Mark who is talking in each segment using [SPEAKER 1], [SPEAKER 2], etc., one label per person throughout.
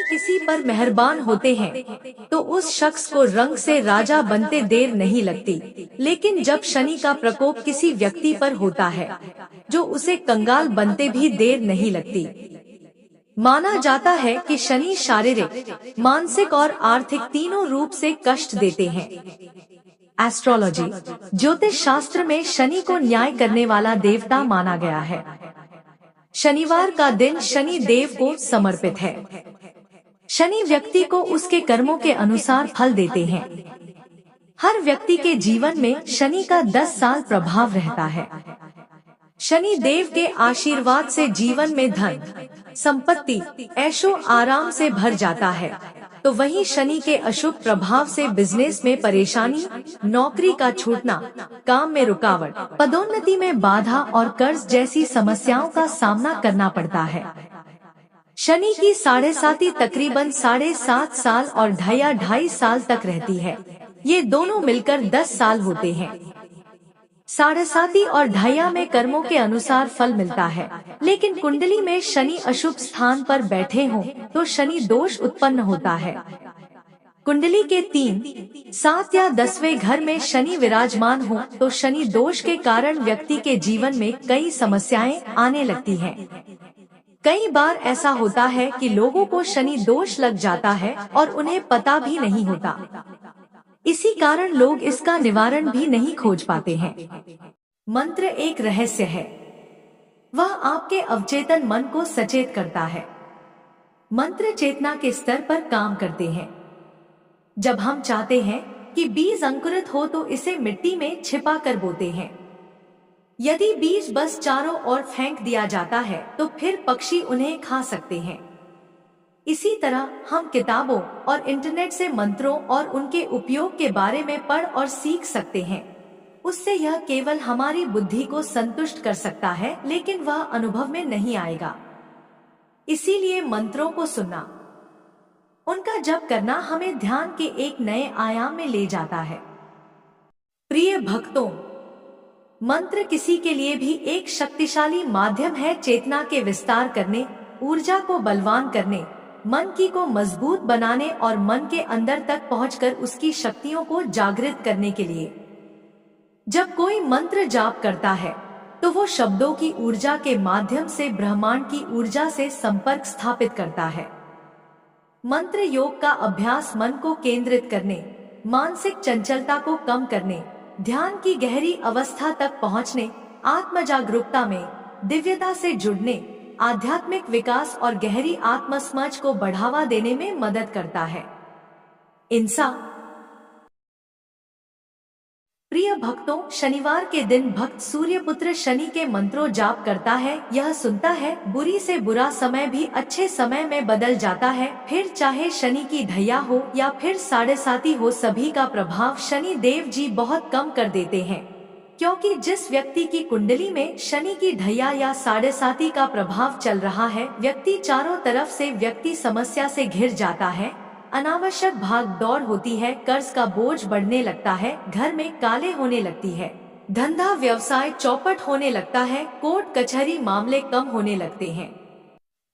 [SPEAKER 1] किसी पर मेहरबान होते हैं तो उस शख्स को रंग से राजा बनते देर नहीं लगती, लेकिन जब शनि का प्रकोप किसी व्यक्ति पर होता है जो उसे कंगाल बनते भी देर नहीं लगती। माना जाता है कि शनि शारीरिक, मानसिक और आर्थिक तीनों रूप से कष्ट देते हैं। एस्ट्रोलॉजी ज्योतिष शास्त्र में शनि को न्याय करने वाला देवता माना गया है। शनिवार का दिन शनि देव को समर्पित है। शनि व्यक्ति को उसके कर्मों के अनुसार फल देते हैं। हर व्यक्ति के जीवन में शनि का 10 साल प्रभाव रहता है। शनि देव के आशीर्वाद से जीवन में धन, संपत्ति, ऐशो आराम से भर जाता है, तो वहीं शनि के अशुभ प्रभाव से बिजनेस में परेशानी, नौकरी का छूटना, काम में रुकावट, पदोन्नति में बाधा और कर्ज जैसी समस्याओं का सामना करना पड़ता है। शनि की 7.5 तकरीबन 7.5 साल और 2.5 साल तक रहती है। ये दोनों मिलकर 10 साल होते हैं। 7.5 और 2.5 में कर्मों के अनुसार फल मिलता है, लेकिन कुंडली में शनि अशुभ स्थान पर बैठे हों तो शनि दोष उत्पन्न होता है। कुंडली के 3, 7 या 10वें घर में शनि विराजमान हो तो शनि दोष के कारण व्यक्ति के जीवन में कई समस्याएं आने लगती हैं। कई बार ऐसा होता है कि लोगों को शनि दोष लग जाता है और उन्हें पता भी नहीं होता। इसी कारण लोग इसका निवारण भी नहीं खोज पाते हैं। मंत्र एक रहस्य है, वह आपके अवचेतन मन को सचेत करता है। मंत्र चेतना के स्तर पर काम करते हैं। जब हम चाहते हैं कि बीज अंकुरित हो तो इसे मिट्टी में छिपा कर बोते हैं। यदि बीज बस चारों ओर फेंक दिया जाता है तो फिर पक्षी उन्हें खा सकते हैं। इसी तरह हम किताबों और इंटरनेट से मंत्रों और उनके उपयोग के बारे में पढ़ और सीख सकते हैं। उससे यह केवल हमारी बुद्धि को संतुष्ट कर सकता है, लेकिन वह अनुभव में नहीं आएगा। इसीलिए मंत्रों को सुनना, उनका जप करना हमें ध्यान के एक नए आयाम में ले जाता है। प्रिय भक्तों, मंत्र किसी के लिए भी एक शक्तिशाली माध्यम है चेतना के विस्तार करने, ऊर्जा को बलवान करने, मन की को मजबूत बनाने और मन के अंदर तक पहुंचकर उसकी शक्तियों को जागृत करने के लिए। जब कोई मंत्र जाप करता है तो वो शब्दों की ऊर्जा के माध्यम से ब्रह्मांड की ऊर्जा से संपर्क स्थापित करता है। मंत्र योग का अभ्यास मन को केंद्रित करने, मानसिक चंचलता को कम करने, ध्यान की गहरी अवस्था तक पहुंचने, आत्म जागरूकता में दिव्यता से जुड़ने, आध्यात्मिक विकास और गहरी आत्मसमझ को बढ़ावा देने में मदद करता है। इंसान प्रिय भक्तों, शनिवार के दिन भक्त सूर्यपुत्र शनि के मंत्रों जाप करता है। यह सुनता है बुरी से बुरा समय भी अच्छे समय में बदल जाता है। फिर चाहे शनि की ढैया हो या फिर 7.5 हो, सभी का प्रभाव शनि देव जी बहुत कम कर देते हैं। क्योंकि जिस व्यक्ति की कुंडली में शनि की ढैया या 7.5 का प्रभाव चल रहा है, व्यक्ति चारों तरफ से व्यक्ति समस्या से घिर जाता है, अनावश्यक भाग दौड़ होती है, कर्ज का बोझ बढ़ने लगता है, घर में काले होने लगती है, धंधा व्यवसाय चौपट होने लगता है, कोर्ट कचहरी मामले कम होने लगते हैं।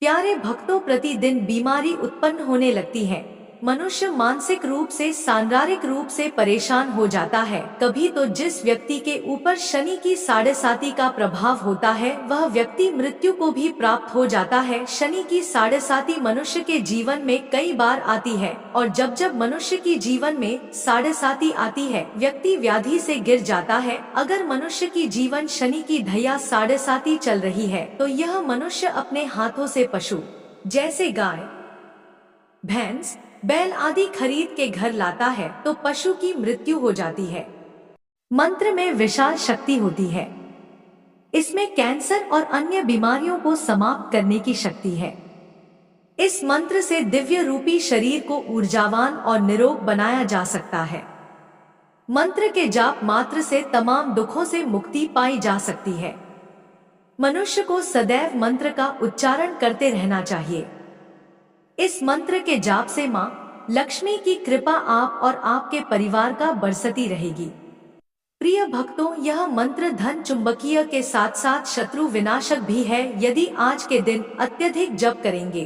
[SPEAKER 1] प्यारे भक्तों, प्रतिदिन बीमारी उत्पन्न होने लगती है। मनुष्य मानसिक रूप से, शारीरिक रूप से परेशान हो जाता है। कभी तो जिस व्यक्ति के ऊपर शनि की 7.5 का प्रभाव होता है वह व्यक्ति मृत्यु को भी प्राप्त हो जाता है। शनि की 7.5 मनुष्य के जीवन में कई बार आती है और जब जब मनुष्य की जीवन में 7.5 आती है, व्यक्ति व्याधि से गिर जाता है। अगर मनुष्य की जीवन शनि की ढैया 7.5 चल रही है तो यह मनुष्य अपने हाथों से पशु जैसे गाय, भैंस, बैल आदि खरीद के घर लाता है तो पशु की मृत्यु हो जाती है। मंत्र में विशाल शक्ति होती है। इसमें कैंसर और अन्य बीमारियों को समाप्त करने की शक्ति है। इस मंत्र से दिव्य रूपी शरीर को ऊर्जावान और निरोग बनाया जा सकता है। मंत्र के जाप मात्र से तमाम दुखों से मुक्ति पाई जा सकती है। मनुष्य को सदैव मंत्र का उच्चारण करते रहना चाहिए। इस मंत्र के जाप से मां लक्ष्मी की कृपा आप और आपके परिवार का बरसती रहेगी। प्रिय भक्तों, यह मंत्र धन चुंबकीय के साथ साथ शत्रु विनाशक भी है। यदि आज के दिन अत्यधिक जप करेंगे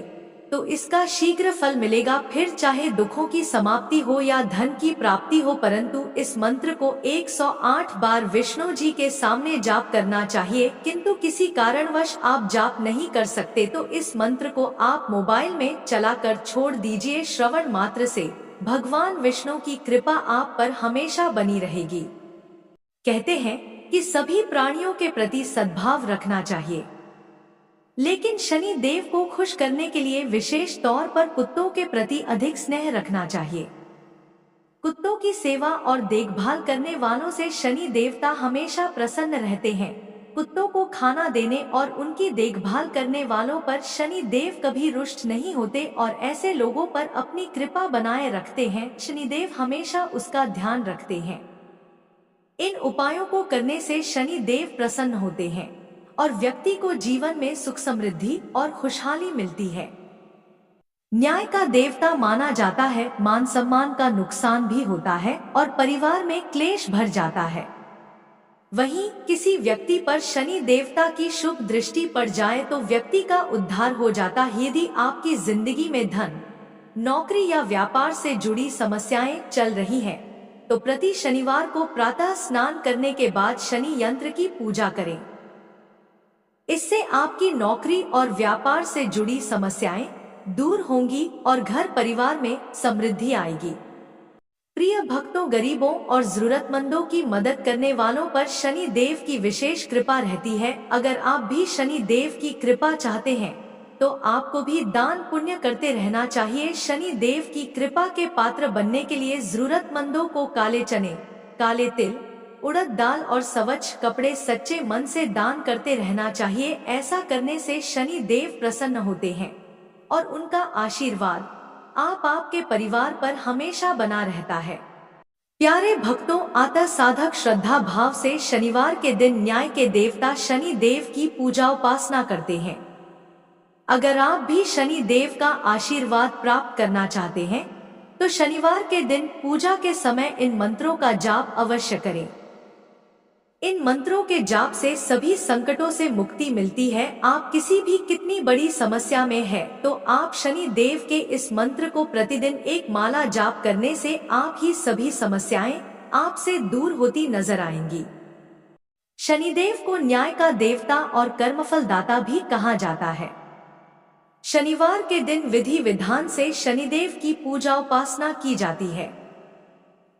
[SPEAKER 1] तो इसका शीघ्र फल मिलेगा। फिर चाहे दुखों की समाप्ति हो या धन की प्राप्ति हो, परंतु इस मंत्र को 108 बार विष्णु जी के सामने जाप करना चाहिए। किंतु किसी कारणवश आप जाप नहीं कर सकते तो इस मंत्र को आप मोबाइल में चलाकर छोड़ दीजिए। श्रवण मात्र से भगवान विष्णु की कृपा आप पर हमेशा बनी रहेगी। कहते हैं कि सभी प्राणियों के प्रति सद्भाव रखना चाहिए, लेकिन शनि देव को खुश करने के लिए विशेष तौर पर कुत्तों के प्रति अधिक स्नेह रखना चाहिए। कुत्तों की सेवा और देखभाल करने वालों से शनि देवता हमेशा प्रसन्न रहते हैं। कुत्तों को खाना देने और उनकी देखभाल करने वालों पर शनि देव कभी रुष्ट नहीं होते और ऐसे लोगों पर अपनी कृपा बनाए रखते हैं। शनिदेव हमेशा उसका ध्यान रखते हैं। इन उपायों को करने से शनि देव प्रसन्न होते हैं और व्यक्ति को जीवन में सुख समृद्धि और खुशहाली मिलती है। न्याय का देवता माना जाता है, मान सम्मान का नुकसान भी होता है और परिवार में क्लेश भर जाता है। वहीं किसी व्यक्ति पर शनि देवता की शुभ दृष्टि पड़ जाए तो व्यक्ति का उद्धार हो जाता है। यदि आपकी जिंदगी में धन, नौकरी या व्यापार से जुड़ी समस्याएं चल रही हैं, तो प्रति शनिवार को प्रातः स्नान करने के बाद शनि यंत्र की पूजा करें। इससे आपकी नौकरी और व्यापार से जुड़ी समस्याएं दूर होंगी और घर परिवार में समृद्धि आएगी। प्रिय भक्तों, गरीबों और जरूरतमंदों की मदद करने वालों पर शनि देव की विशेष कृपा रहती है। अगर आप भी शनि देव की कृपा चाहते हैं तो आपको भी दान पुण्य करते रहना चाहिए। शनि देव की कृपा के पात्र बनने के लिए जरूरतमंदों को काले चने, काले तिल, उड़द दाल और स्वच्छ कपड़े सच्चे मन से दान करते रहना चाहिए। ऐसा करने से शनि देव प्रसन्न होते हैं और उनका आशीर्वाद आपके परिवार पर हमेशा बना रहता है। प्यारे भक्तों, अतः साधक श्रद्धा भाव से शनिवार के दिन न्याय के देवता शनि देव की पूजा उपासना करते हैं। अगर आप भी शनि देव का आशीर्वाद प्राप्त करना चाहते हैं तो शनिवार के दिन पूजा के समय इन मंत्रों का जाप अवश्य करें। इन मंत्रों के जाप से सभी संकटों से मुक्ति मिलती है। आप किसी भी कितनी बड़ी समस्या में है तो आप शनि देव के इस मंत्र को प्रतिदिन एक माला जाप करने से आप ही सभी समस्याएं आपसे दूर होती नजर आएंगी। शनिदेव को न्याय का देवता और कर्मफल दाता भी कहा जाता है। शनिवार के दिन विधि विधान से शनिदेव की पूजा उपासना की जाती है।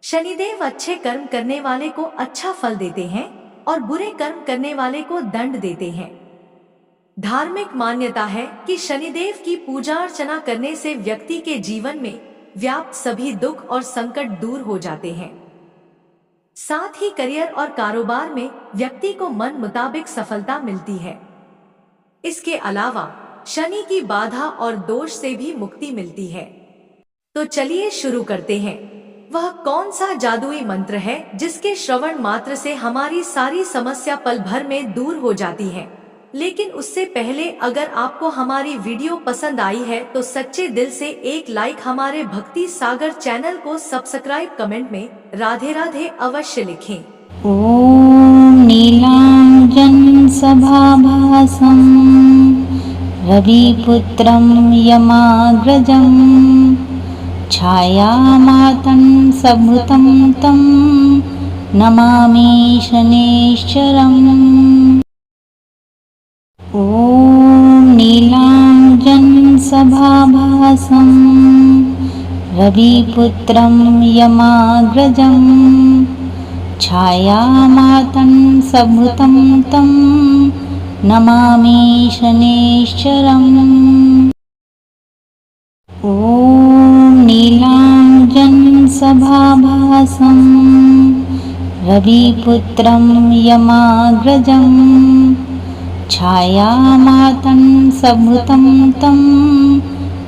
[SPEAKER 1] शनिदेव अच्छे कर्म करने वाले को अच्छा फल देते हैं और बुरे कर्म करने वाले को दंड देते हैं। धार्मिक मान्यता है कि शनिदेव की पूजा अर्चना करने से व्यक्ति के जीवन में व्याप्त सभी दुख और संकट दूर हो जाते हैं। साथ ही करियर और कारोबार में व्यक्ति को मन मुताबिक सफलता मिलती है। इसके अलावा शनि की बाधा और दोष से भी मुक्ति मिलती है। तो चलिए शुरू करते हैं। वह कौन सा जादुई मंत्र है जिसके श्रवण मात्र से हमारी सारी समस्या पल भर में दूर हो जाती है। लेकिन उससे पहले अगर आपको हमारी वीडियो पसंद आई है तो सच्चे दिल से एक लाइक, हमारे भक्ति सागर चैनल को सब्सक्राइब, कमेंट में राधे राधे अवश्य लिखें।
[SPEAKER 2] ओम नीलांजन सभाभासं रविपुत्रं यमाग्रजं छायामातं सबुतं तं नमामि शनैश्चरम्। ॐ नीलांजन सभाभासं रविपुत्रं यमाग्रजं छायामातं सबुतं तं नमामि शनैश्चरम्। ॐ नीलांजन सभाभासं रविपुत्रं यमाग्रजं छायामातं सबुतं तं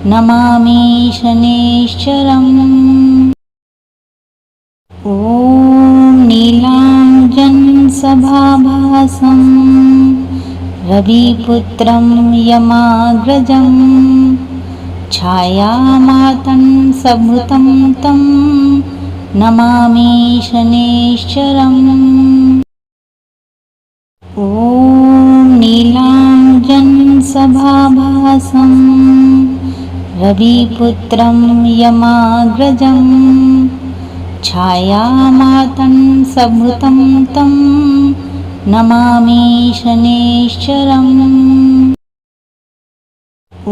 [SPEAKER 2] नमामि शनैश्चरम्। ॐ नीलांजन सभाभासं रविपुत्रं यमाग्रजं छायामातं सबुतं तं नमामि शनैश्चरम्। ॐ नीलांजन सभाभासं रविपुत्रं यमाग्रजं छायामातं सबुतं तं नमामि शनैश्चरम्। ॐ नीलांजन सभाभासं रविपुत्रं यमाग्रजं छायामातं सबुतं तं नमामि शनैश्चरम्। ॐ नीलांजन सभाभासं रविपुत्रं यमाग्रजं छायामातं सभृतं तं नमामि शनैश्चरम्। ॐ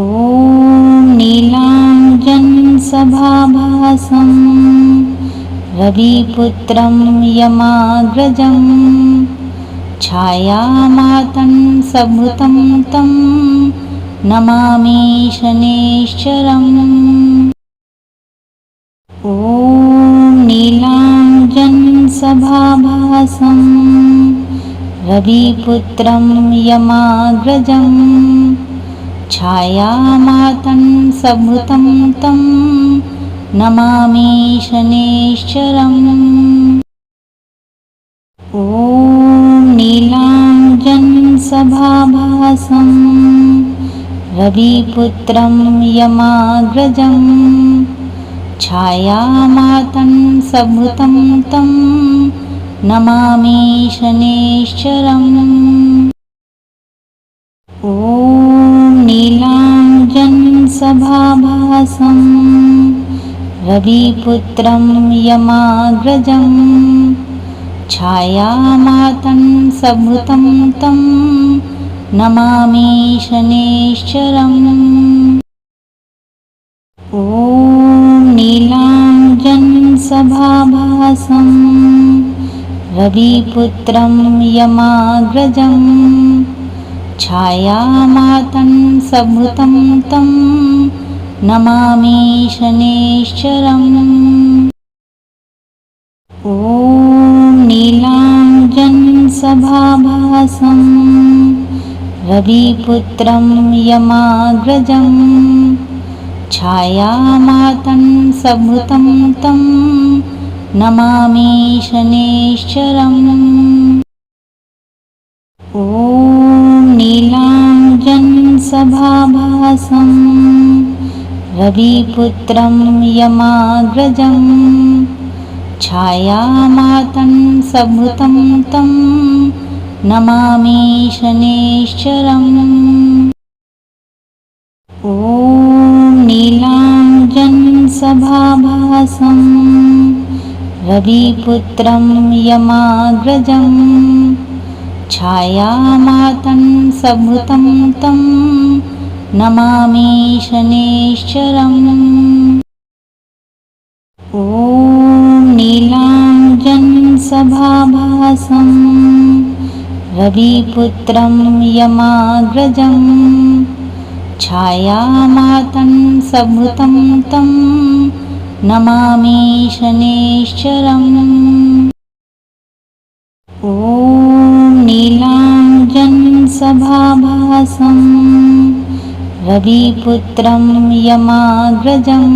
[SPEAKER 2] नीलाञ्जनसभाभासं रविपुत्रं यमाग्रजं छायामातं सभृतं तं नमामि शनैश्चरम्। ॐ नीलाञ्जनसभाभासं रविपुत्रं यमाग्रजं छायामातं सभृतं तं नमामि शनैश्चरम्। ॐ नीलाञ्जनसभाभासं रविपुत्रं यमाग्रजं छायामातं सभृतं तं नमामि शनैश्चरम्। ॐ नीलाञ्जनसभाभासं रविपुत्रं यमाग्रजं छायामातं सभृतं तं नमामि शनैश्चरम्। ॐ नीलाञ्जनसभाभासं रविपुत्रं यमाग्रजं छायामातं सभृतं तं नमामि शनैश्चरम्। ॐ नीलाञ्जनसभाभासं रविपुत्रं यमाग्रजं छायामातं सभृतं तं नमामि शनैश्चरम्। ॐ नीलाञ्जनसभाभासं रविपुत्रं यमाग्रजं छायामातं सभृतं तं नमामि शनैश्चरम्। ॐ नीलाञ्जनसभाभासं रविपुत्रं यमाग्रजं छायामातं सभृतं तं नमामि शनैश्चरम्। ॐ नीलाञ्जनसभाभासं रविपुत्रं यमाग्रजं छायामातं सभृतं तं नमामि शनैश्चरम्। ॐ नीलाञ्जनसभाभासं रविपुत्रं यमाग्रजं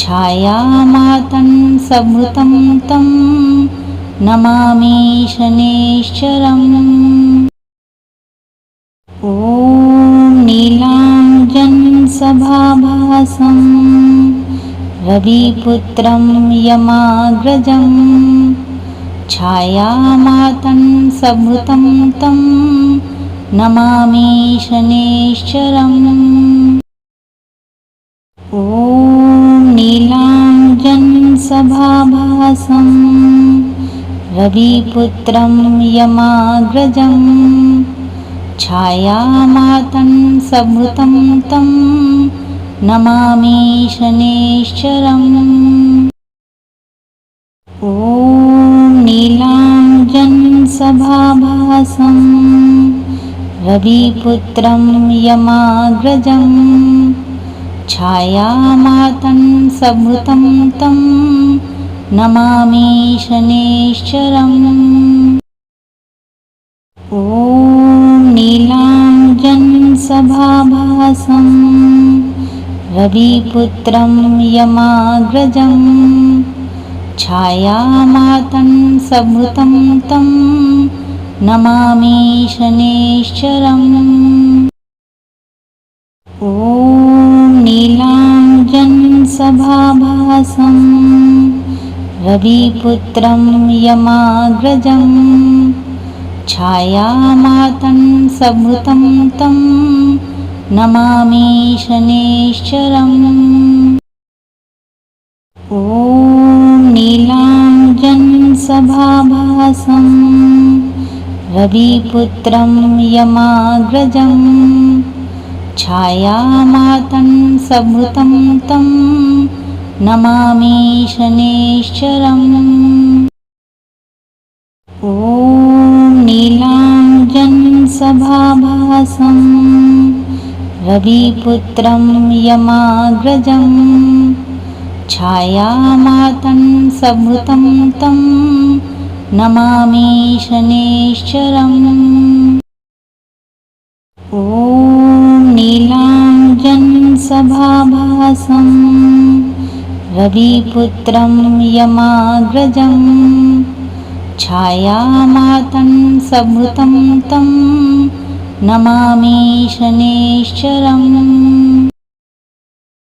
[SPEAKER 2] छायामातं सभृतं तं नमामि शनैश्चरम्। ॐ नीलाञ्जनसभाभासं रविपुत्रं यमाग्रजं छायामातं सभृतं तं नमामि शनैश्चरम्। ॐ नीलाञ्जनसभाभासं रविपुत्रं यमाग्रजं छायामातं सभृतं तं नमामि शनैश्चरम्। ॐ नीलाञ्जनसभाभासं रविपुत्रं यमाग्रजं छायामातं सभृतं तं नमामि शनैश्चरम्। ॐ नीलाञ्जनसभाभासं रविपुत्रं यमाग्रजं छायामातं सभृतं तं नमामि शनैश्चरम्। ॐ नीलाञ्जनसभाभासं रविपुत्रं यमाग्रजं छायामातं सभृतं तं नमामि शनैश्चरम्। ॐ नीलाञ्जनसभाभासं रविपुत्रं यमाग्रजं छायामातङ्गसम्भूतं तं नमामि शनैश्चरम्। ॐ नीलाञ्जनसभाभासं रविपुत्रं यमाग्रजं छायामातङ्गसम्भूतं तं नमामि शनैश्चरम्। ॐ नीलाञ्जनसभाभासं रविपुत्रं यमाग्रजं छायामातङ्गसम्भूतं तं नमामि शनैश्चरम्।